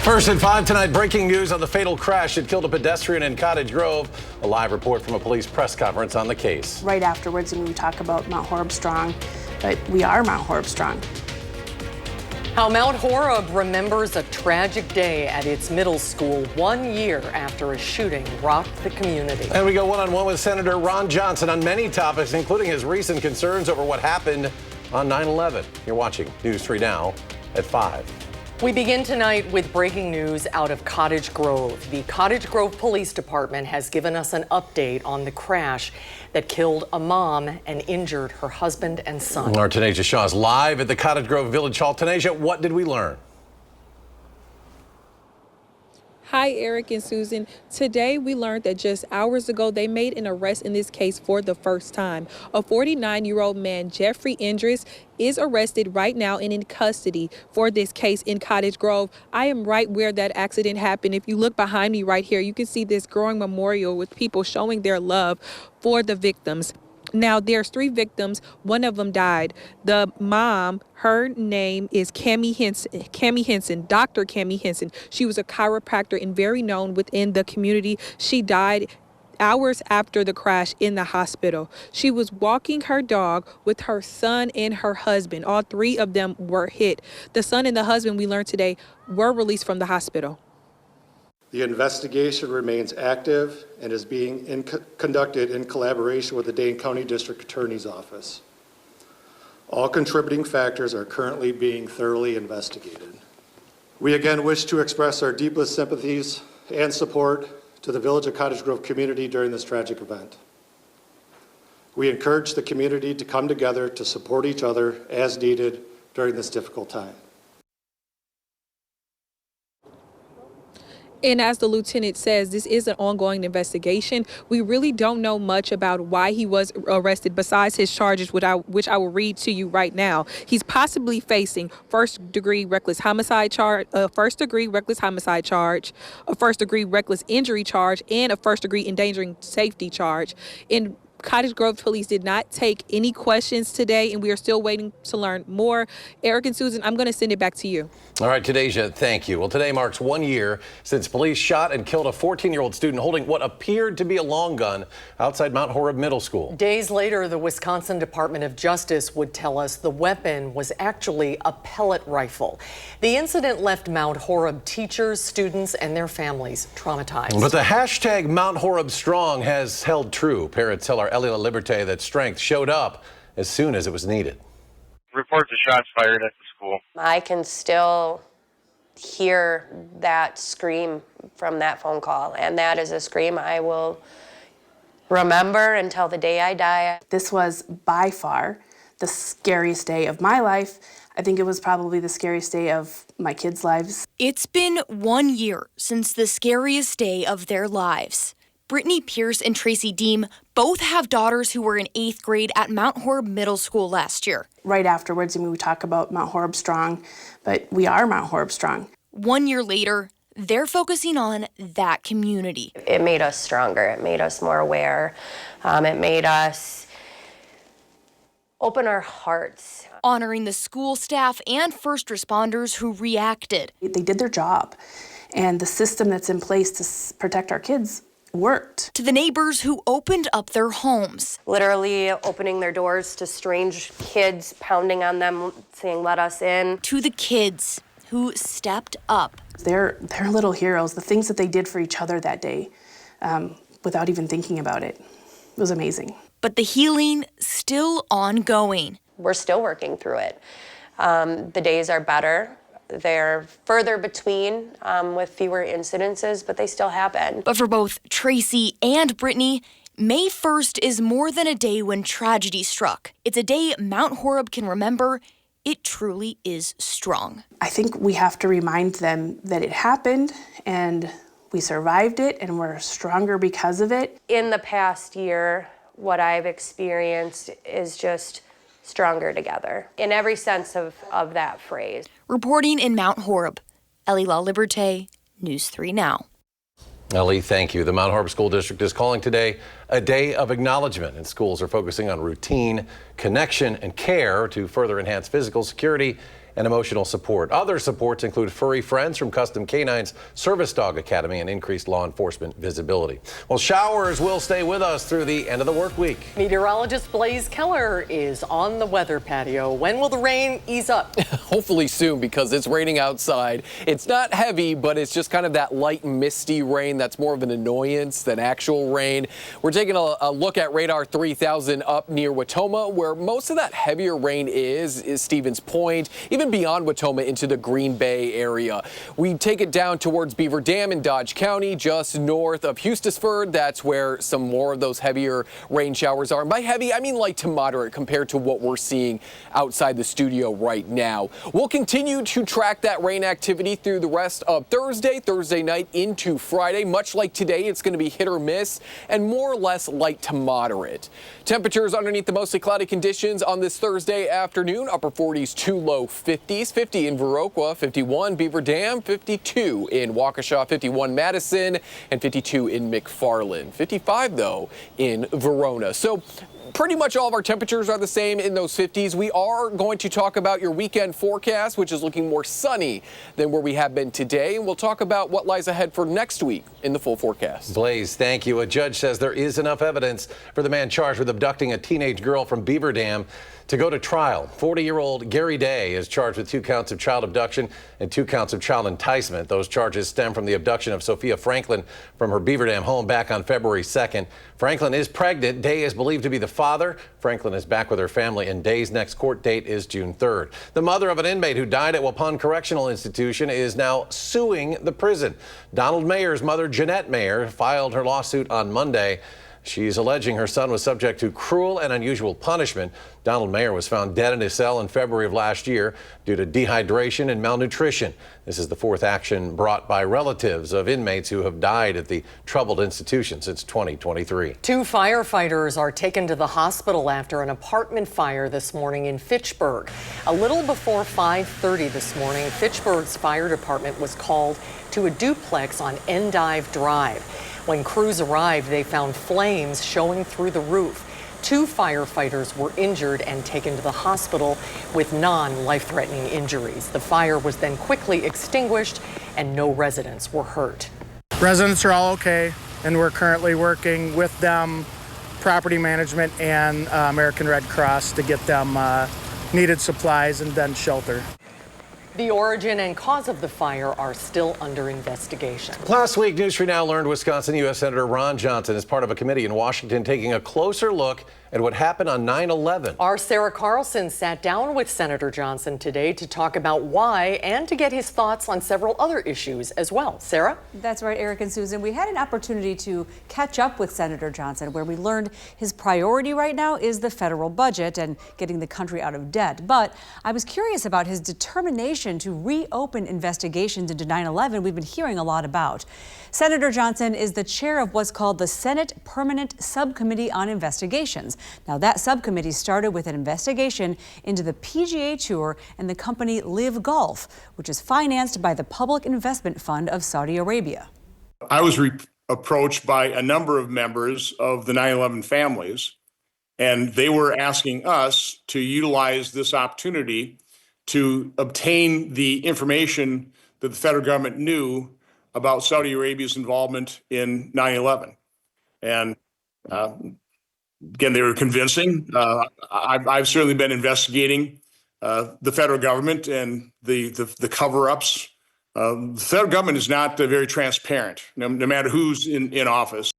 First at 5 tonight, breaking news on the fatal crash that killed a pedestrian in Cottage Grove. A live report from a police press conference on the case. Right afterwards, and we talk about Mount Horeb strong, but we are Mount Horeb strong. How Mount Horeb remembers a tragic day at its middle school 1 year after a shooting rocked the community. And we go one-on-one with Senator Ron Johnson on many topics, including his recent concerns over what happened on 9/11. You're watching News 3 Now at 5. We begin tonight with breaking news out of Cottage Grove. The Cottage Grove Police Department has given us an update on the crash that killed a mom and injured her husband and son. Our Tanisha Shaw is live at the Cottage Grove Village Hall. Tanisha, what did we learn? Hi, Eric and Susan. Today, we learned that just hours ago, they made an arrest in this case for the first time. A 49-year-old man, Jeffrey Indris, is arrested right now and in custody for this case in Cottage Grove. I am right where that accident happened. If you look behind me right here, you can see this growing memorial with people showing their love for the victims. Now, there's 3 victims. One of them died. The mom, her name is Dr. Cami Henson. She was a chiropractor and very known within the community. She died hours after the crash in the hospital. She was walking her dog with her son and her husband. All 3 of them were hit. The son and the husband, we learned today, were released from the hospital. The investigation remains active and is being conducted in collaboration with the Dane County District Attorney's Office. All contributing factors are currently being thoroughly investigated. We again wish to express our deepest sympathies and support to the Village of Cottage Grove community during this tragic event. We encourage the community to come together to support each other as needed during this difficult time. And as the lieutenant says, this is an ongoing investigation. We really don't know much about why he was arrested besides his charges, which I will read to you right now. He's possibly facing first-degree reckless homicide charge, a first-degree reckless homicide charge, a first-degree reckless injury charge, and a first-degree endangering safety charge. In Cottage Grove Police did not take any questions today, and we are still waiting to learn more. Eric and Susan, I'm going to send it back to you. All right, Tanisha, thank you. Well, today marks 1 year since police shot and killed a 14-year-old student holding what appeared to be a long gun outside Mount Horeb Middle School. Days later, the Wisconsin Department of Justice would tell us the weapon was actually a pellet rifle. The incident left Mount Horeb teachers, students, and their families traumatized. But the hashtag Mount Horeb Strong has held true. Parents tell our Ellie La Liberté that strength showed up as soon as it was needed. Reports of shots fired at the school. I can still hear that scream from that phone call, and that is a scream I will remember until the day I die. This was by far the scariest day of my life. I think it was probably the scariest day of my kids' lives. It's been 1 year since the scariest day of their lives. Brittany Pierce and Tracy Deem both have daughters who were in 8th grade at Mount Horeb Middle School last year. Right afterwards, we talk about Mount Horeb strong, but we are Mount Horeb strong. 1 year later, they're focusing on that community. It made us stronger. It made us more aware. It made us open our hearts. Honoring the school staff and first responders who reacted. They did their job, and the system that's in place to protect our kids worked. To the neighbors who opened up their homes. Literally opening their doors to strange kids, pounding on them, saying, "Let us in." To the kids who stepped up. They're little heroes. The things that they did for each other that day, without even thinking about it, was amazing. But the healing still ongoing. We're still working through it. The days are better. They're further between with fewer incidences, but they still happen. But for both Tracy and Brittany, May 1st is more than a day when tragedy struck. It's a day Mount Horeb can remember. It truly is strong. I think we have to remind them that it happened and we survived it and we're stronger because of it. In the past year, what I've experienced is just stronger together in every sense of that phrase. Reporting in Mount Horeb, Ellie La Liberté, News 3 Now. Ellie, thank you. The Mount Horeb School District is calling today a day of acknowledgement, and schools are focusing on routine, connection, and care to further enhance physical security and emotional support. Other supports include furry friends from Custom Canine's Service Dog Academy and increased law enforcement visibility. Well, showers will stay with us through the end of the work week. Meteorologist Blaze Keller is on the weather patio. When will the rain ease up? Hopefully soon, because it's raining outside. It's not heavy, but it's just kind of that light misty rain that's more of an annoyance than actual rain. We're taking a look at radar 3000 up near Watoma, where most of that heavier rain is Stevens Point, even beyond Watoma into the Green Bay area. We take it down towards Beaver Dam in Dodge County, just north of Eustisford. That's where some more of those heavier rain showers are. And by heavy, I mean light to moderate compared to what we're seeing outside the studio right now. We'll continue to track that rain activity through the rest of Thursday night into Friday. Much like today, it's going to be hit or miss and more or less light to moderate. Temperatures underneath the mostly cloudy conditions on this Thursday afternoon, upper 40s to low 50s. 50 in Viroqua, 51 Beaver Dam, 52 in Waukesha, 51 Madison, and 52 in McFarland. 55 though in Verona. So pretty much all of our temperatures are the same in those 50s. We are going to talk about your weekend forecast, which is looking more sunny than where we have been today. And we'll talk about what lies ahead for next week in the full forecast. Blaze, thank you. A judge says there is enough evidence for the man charged with abducting a teenage girl from Beaver Dam to go to trial. 40-year-old Gary Day is charged with 2 counts of child abduction and 2 counts of child enticement. Those charges stem from the abduction of Sophia Franklin from her Beaver Dam home back on February 2nd. Franklin is pregnant. Day is believed to be the father. Franklin is back with her family, and Day's next court date is June 3rd. The mother of an inmate who died at Waupun Correctional Institution is now suing the prison. Donald Mayer's mother, Jeanette Mayer, filed her lawsuit on Monday. She's alleging her son was subject to cruel and unusual punishment. Donald Mayer was found dead in his cell in February of last year due to dehydration and malnutrition. This is the 4th action brought by relatives of inmates who have died at the troubled institution since 2023. 2 firefighters are taken to the hospital after an apartment fire this morning in Fitchburg. A little before 5:30 this morning, Fitchburg's fire department was called to a duplex on Endive Drive. When crews arrived, they found flames showing through the roof. 2 firefighters were injured and taken to the hospital with non-life-threatening injuries. The fire was then quickly extinguished and no residents were hurt. Residents are all okay, and we're currently working with them, property management and American Red Cross to get them needed supplies and then shelter. The origin and cause of the fire are still under investigation. Last week, News 3 Now learned Wisconsin U.S. Senator Ron Johnson is part of a committee in Washington taking a closer look at what happened on 9/11. Our Sarah Carlson sat down with Senator Johnson today to talk about why and to get his thoughts on several other issues as well. Sarah? That's right, Eric and Susan. We had an opportunity to catch up with Senator Johnson, where we learned his priority right now is the federal budget and getting the country out of debt. But I was curious about his determination to reopen investigations into 9/11 we've been hearing a lot about. Senator Johnson is the chair of what's called the Senate Permanent Subcommittee on Investigations. Now, that subcommittee started with an investigation into the PGA Tour and the company Live Golf, which is financed by the Public Investment Fund of Saudi Arabia. I was approached by a number of members of the 9/11 families, and they were asking us to utilize this opportunity to obtain the information that the federal government knew about Saudi Arabia's involvement in 9/11. And again, they were convincing. I've certainly been investigating the federal government and the cover-ups. The federal government is not very transparent, no matter who's in office.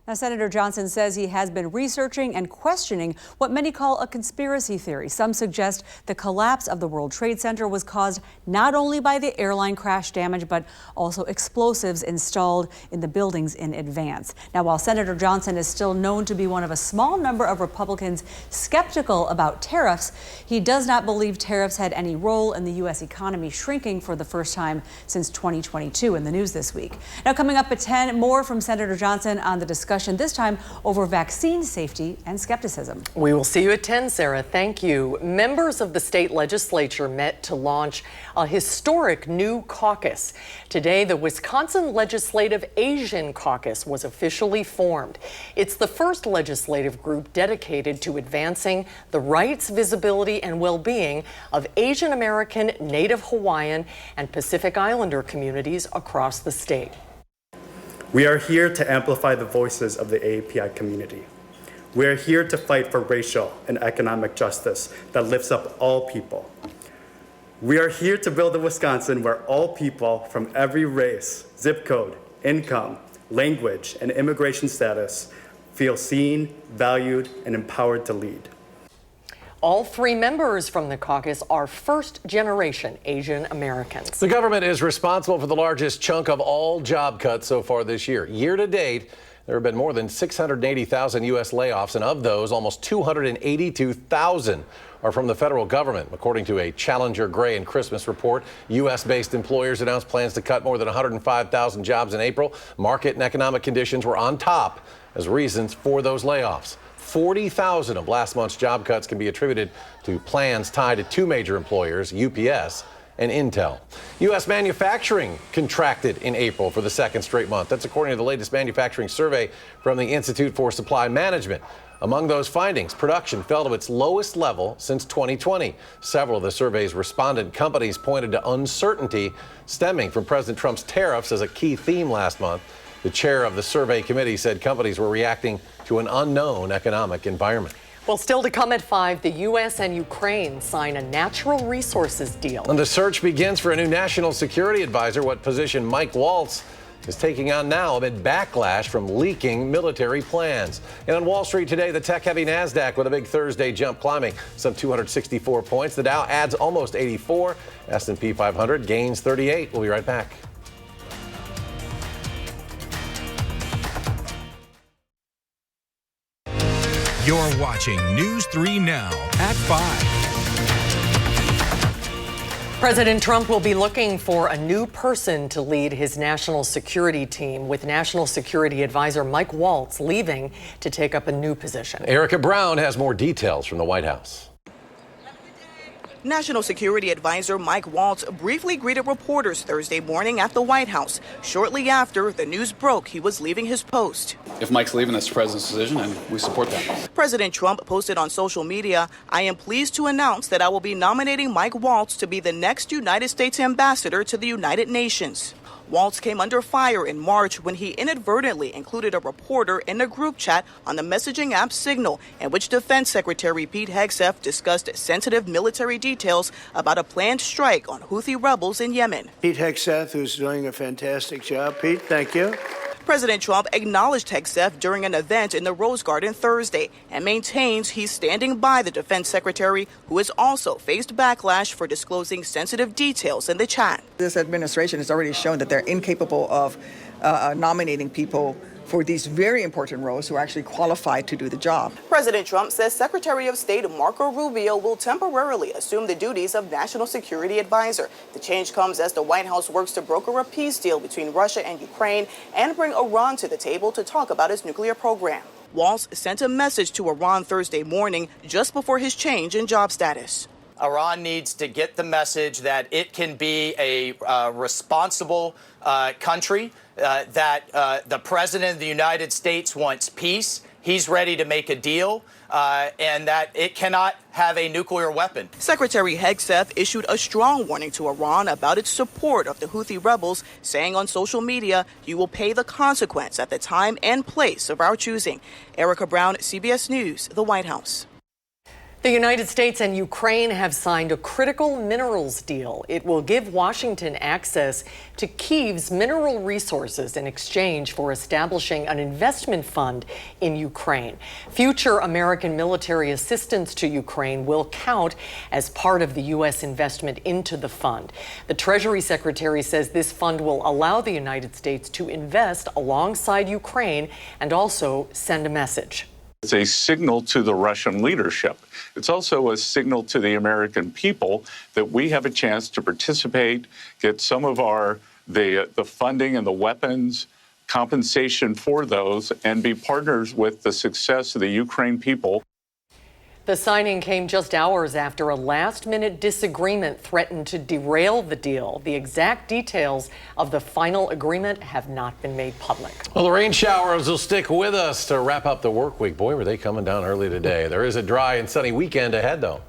Now, Senator Johnson says he has been researching and questioning what many call a conspiracy theory. Some suggest the collapse of the World Trade Center was caused not only by the airline crash damage, but also explosives installed in the buildings in advance. Now, while Senator Johnson is still known to be one of a small number of Republicans skeptical about tariffs, he does not believe tariffs had any role in the U.S. economy shrinking for the first time since 2022 in the news this week. Now, coming up at 10, more from Senator Johnson on the discussion discussion, this time over vaccine safety and skepticism. We will see you at 10, Sarah. Thank you. Members of the state legislature met to launch a historic new caucus. Today, the Wisconsin Legislative Asian Caucus was officially formed. It's the first legislative group dedicated to advancing the rights, visibility, and well-being of Asian American, Native Hawaiian, and Pacific Islander communities across the state. We are here to amplify the voices of the AAPI community. We are here to fight for racial and economic justice that lifts up all people. We are here to build a Wisconsin where all people from every race, zip code, income, language, and immigration status feel seen, valued, and empowered to lead. All three members from the caucus are first-generation Asian Americans. The government is responsible for the largest chunk of all job cuts so far this year. Year to date, there have been more than 680,000 U.S. layoffs, and of those, almost 282,000 are from the federal government. According to a Challenger Gray and Christmas report, U.S.-based employers announced plans to cut more than 105,000 jobs in April. Market and economic conditions were on top as reasons for those layoffs. 40,000 of last month's job cuts can be attributed to plans tied to two major employers, UPS and Intel. U.S. manufacturing contracted in April for the second straight month. That's according to the latest manufacturing survey from the Institute for Supply Management. Among those findings, production fell to its lowest level since 2020. Several of the survey's respondent companies pointed to uncertainty stemming from President Trump's tariffs as a key theme last month. The chair of the survey committee said companies were reacting to an unknown economic environment. Well, still to come at 5, the U.S. and Ukraine sign a natural resources deal. And the search begins for a new national security advisor, what position Mike Waltz is taking on now amid backlash from leaking military plans. And on Wall Street today, the tech-heavy NASDAQ with a big Thursday jump climbing some 264 points. The Dow adds almost 84. S&P 500 gains 38. We'll be right back. You're watching News 3 Now at 5. President Trump will be looking for a new person to lead his national security team, with National Security Advisor Mike Waltz leaving to take up a new position. Erica Brown has more details from the White House. National Security Advisor Mike Waltz briefly greeted reporters Thursday morning at the White House, shortly after the news broke he was leaving his post. If Mike's leaving, that's the president's decision, and we support that. President Trump posted on social media, "I am pleased to announce that I will be nominating Mike Waltz to be the next United States ambassador to the United Nations." Waltz came under fire in March when he inadvertently included a reporter in a group chat on the messaging app Signal, in which Defense Secretary Pete Hegseth discussed sensitive military details about a planned strike on Houthi rebels in Yemen. Pete Hegseth, who's doing a fantastic job. Pete, thank you. President Trump acknowledged Hegseth during an event in the Rose Garden Thursday and maintains he's standing by the defense secretary, who has also faced backlash for disclosing sensitive details in the chat. This administration has already shown that they're incapable of nominating people for these very important roles who are actually qualified to do the job. President Trump says Secretary of State Marco Rubio will temporarily assume the duties of National Security Advisor. The change comes as the White House works to broker a peace deal between Russia and Ukraine and bring Iran to the table to talk about its nuclear program. Waltz sent a message to Iran Thursday morning just before his change in job status. Iran needs to get the message that it can be a responsible country, that the President of the United States wants peace. He's ready to make a deal, and that it cannot have a nuclear weapon. Secretary Hegseth issued a strong warning to Iran about its support of the Houthi rebels, saying on social media, "You will pay the consequence at the time and place of our choosing." Erica Brown, CBS News, the White House. The United States and Ukraine have signed a critical minerals deal. It will give Washington access to Kyiv's mineral resources in exchange for establishing an investment fund in Ukraine. Future American military assistance to Ukraine will count as part of the U.S. investment into the fund. The Treasury Secretary says this fund will allow the United States to invest alongside Ukraine and also send a message. It's a signal to the Russian leadership. It's also a signal to the American people that we have a chance to participate, get some of the funding and the weapons compensation for those and be partners with the success of the Ukraine people. The signing came just hours after a last-minute disagreement threatened to derail the deal. The exact details of the final agreement have not been made public. Well, the rain showers will stick with us to wrap up the work week. Boy, were they coming down early today. There is a dry and sunny weekend ahead, though.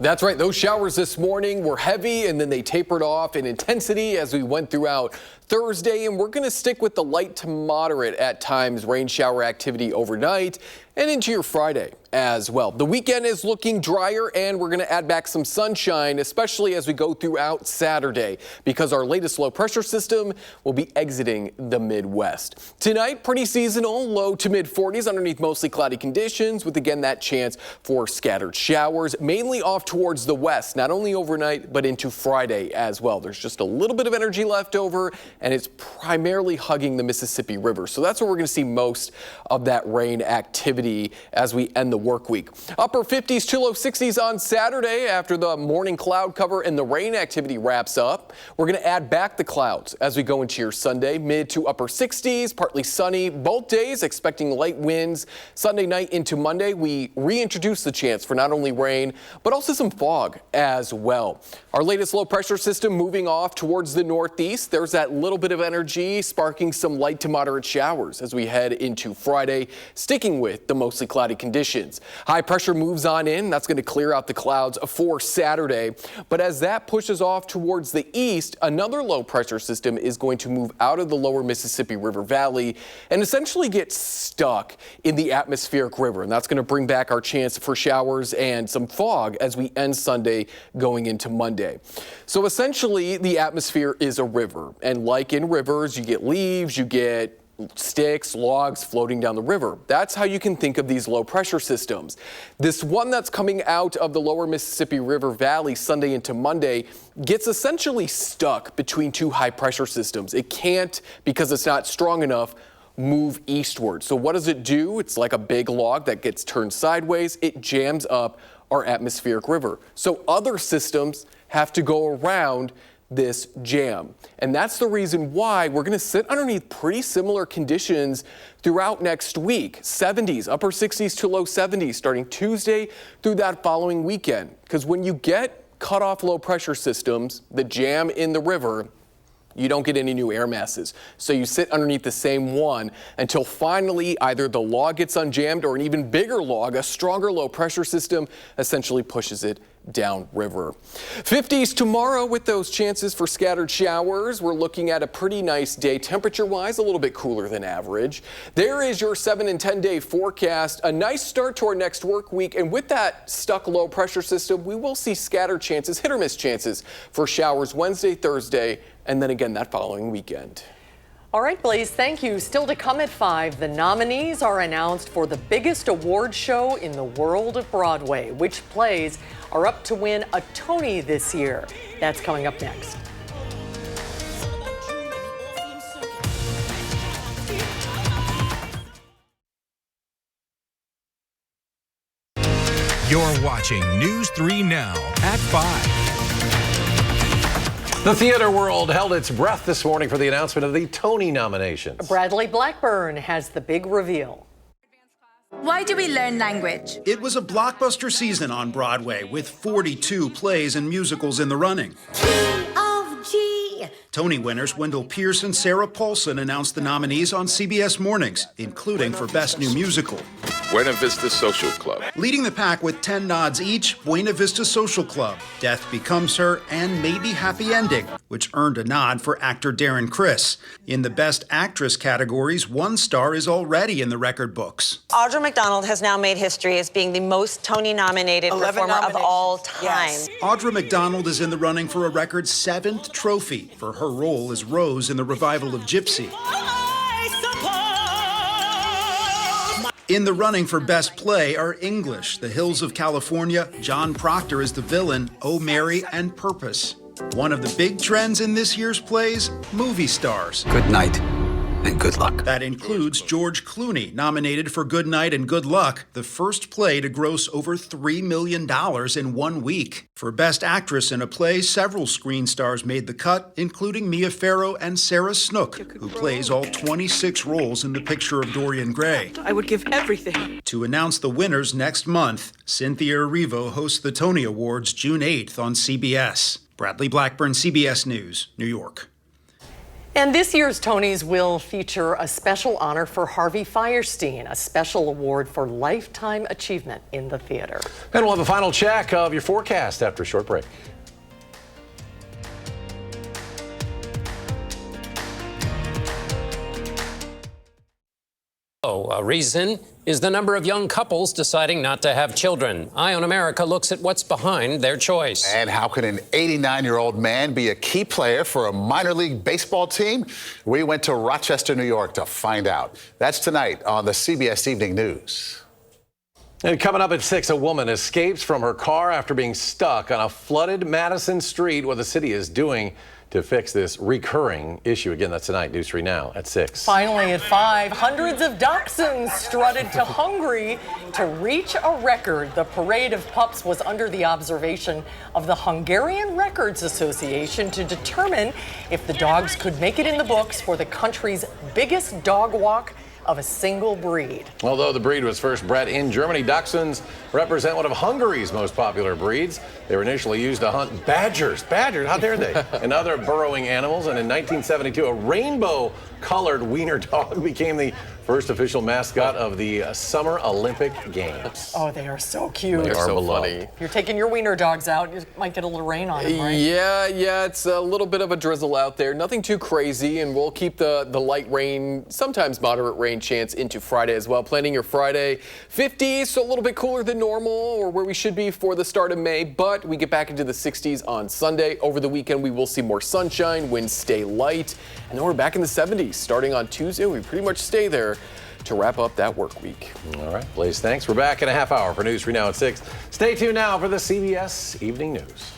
That's right. Those showers this morning were heavy, and then they tapered off in intensity as we went throughout Thursday. And we're going to stick with the light to moderate at times rain shower activity overnight and into your Friday as well. The weekend is looking drier, and we're going to add back some sunshine, especially as we go throughout Saturday, because our latest low pressure system will be exiting the Midwest. Tonight, pretty seasonal, low to mid 40s underneath mostly cloudy conditions, with again that chance for scattered showers, mainly off towards the west, not only overnight, but into Friday as well. There's just a little bit of energy left over, and it's primarily hugging the Mississippi River. So that's where we're going to see most of that rain activity as we end the work week. Upper 50s to low 60s on Saturday after the morning cloud cover and the rain activity wraps up. We're going to add back the clouds as we go into your Sunday. Mid to upper 60s, partly sunny both days, expecting light winds. Sunday night into Monday, we reintroduce the chance for not only rain, but also some fog as well. Our latest low pressure system moving off towards the northeast. There's that little bit of energy sparking some light to moderate showers as we head into Friday, sticking with the mostly cloudy conditions. High pressure moves on in. That's going to clear out the clouds for Saturday. But as that pushes off towards the east, another low pressure system is going to move out of the lower Mississippi River Valley and essentially get stuck in the atmospheric river. And that's going to bring back our chance for showers and some fog as we end Sunday going into Monday. So essentially, the atmosphere is a river. And like in rivers, you get leaves, you get sticks, logs floating down the river. That's how you can think of these low pressure systems. This one that's coming out of the lower Mississippi River Valley Sunday into Monday gets essentially stuck between two high pressure systems. It can't, because it's not strong enough, move eastward. So what does it do? It's like a big log that gets turned sideways. It jams up our atmospheric river. So other systems have to go around this jam. And that's the reason why we're going to sit underneath pretty similar conditions throughout next week. 70s, upper 60s to low 70s starting Tuesday through that following weekend. Because when you get cut off low pressure systems that jam in the river, you don't get any new air masses. So you sit underneath the same one until finally either the log gets unjammed or an even bigger log, a stronger low pressure system, essentially pushes it downriver. 50s tomorrow with those chances for scattered showers. We're looking at a pretty nice day temperature-wise, a little bit cooler than average. There is your 7 and 10 day forecast. A nice start to our next work week. And with that stuck low pressure system, we will see scattered chances, hit or miss chances for showers Wednesday, Thursday, and then again that following weekend. All right, Blaze, thank you. Still to come at 5, the nominees are announced for the biggest award show in the world of Broadway. Which plays are up to win a Tony this year? That's coming up next. You're watching News 3 Now at 5. The theater world held its breath this morning for the announcement of the Tony nominations. Bradley Blackburn has the big reveal. Why do we learn language? It was a blockbuster season on Broadway with 42 plays and musicals in the running. Tony winners Wendell Pierce and Sarah Paulson announced the nominees on CBS Mornings, including for Best New Musical. Buena Vista Social Club. Leading the pack with 10 nods each, Buena Vista Social Club, Death Becomes Her, and Maybe Happy Ending, which earned a nod for actor Darren Criss. In the Best Actress categories, 1 star is already in the record books. Audra McDonald has now made history as being the most Tony-nominated performer of all time. Yes. Audra McDonald is in the running for a record 7th trophy for her role as Rose in the revival of Gypsy. In the running for Best Play are English, The Hills of California, John Proctor is the villain, Oh Mary, and Purpose. One of the big trends in this year's plays, movie stars. Good night, and good luck. That includes George Clooney, nominated for Good Night and Good Luck, the first play to gross over $3 million in 1 week. For Best Actress in a Play, several screen stars made the cut, including Mia Farrow and Sarah Snook, who plays all 26 roles in The Picture of Dorian Gray. I would give everything. To announce the winners next month, Cynthia Erivo hosts the Tony Awards June 8th on CBS. Bradley Blackburn, CBS News, New York. And this year's Tonys will feature a special honor for Harvey Fierstein, a special award for lifetime achievement in the theater. And we'll have a final check of your forecast after a short break. A reason is the number of young couples deciding not to have children. Eye on America looks at what's behind their choice. And how can an 89-year-old man be a key player for a minor league baseball team? We went to Rochester, New York to find out. That's tonight on the CBS Evening News. And coming up at 6, a woman escapes from her car after being stuck on a flooded Madison street. What the city is doing to fix this recurring issue. Again, that's tonight, News 3 Now at 6. Finally at 5, hundreds of dachshunds strutted to Hungary to reach a record. The parade of pups was under the observation of the Hungarian Records Association to determine if the dogs could make it in the books for the country's biggest dog walk of a single breed. Although the breed was first bred in Germany, dachshunds represent one of Hungary's most popular breeds. They were initially used to hunt badgers, how dare they, and other burrowing animals. And in 1972, a rainbow-colored wiener dog became the first official mascot of the Summer Olympic Games. Oh, they are so cute. They are so beloved. funny. If you're taking your wiener dogs out, you might get a little rain on them, right? Yeah, it's a little bit of a drizzle out there. Nothing too crazy, and we'll keep the light rain, sometimes moderate rain chance into Friday as well. Planning your Friday 50s, so a little bit cooler than normal, or where we should be for the start of May, but we get back into the 60s on Sunday. Over the weekend, we will see more sunshine, winds stay light, and then we're back in the 70s. Starting on Tuesday, we pretty much stay there to wrap up that work week. All right, Blaze, thanks. We're back in a half hour for News 3 Now at 6. Stay tuned now for the CBS Evening News.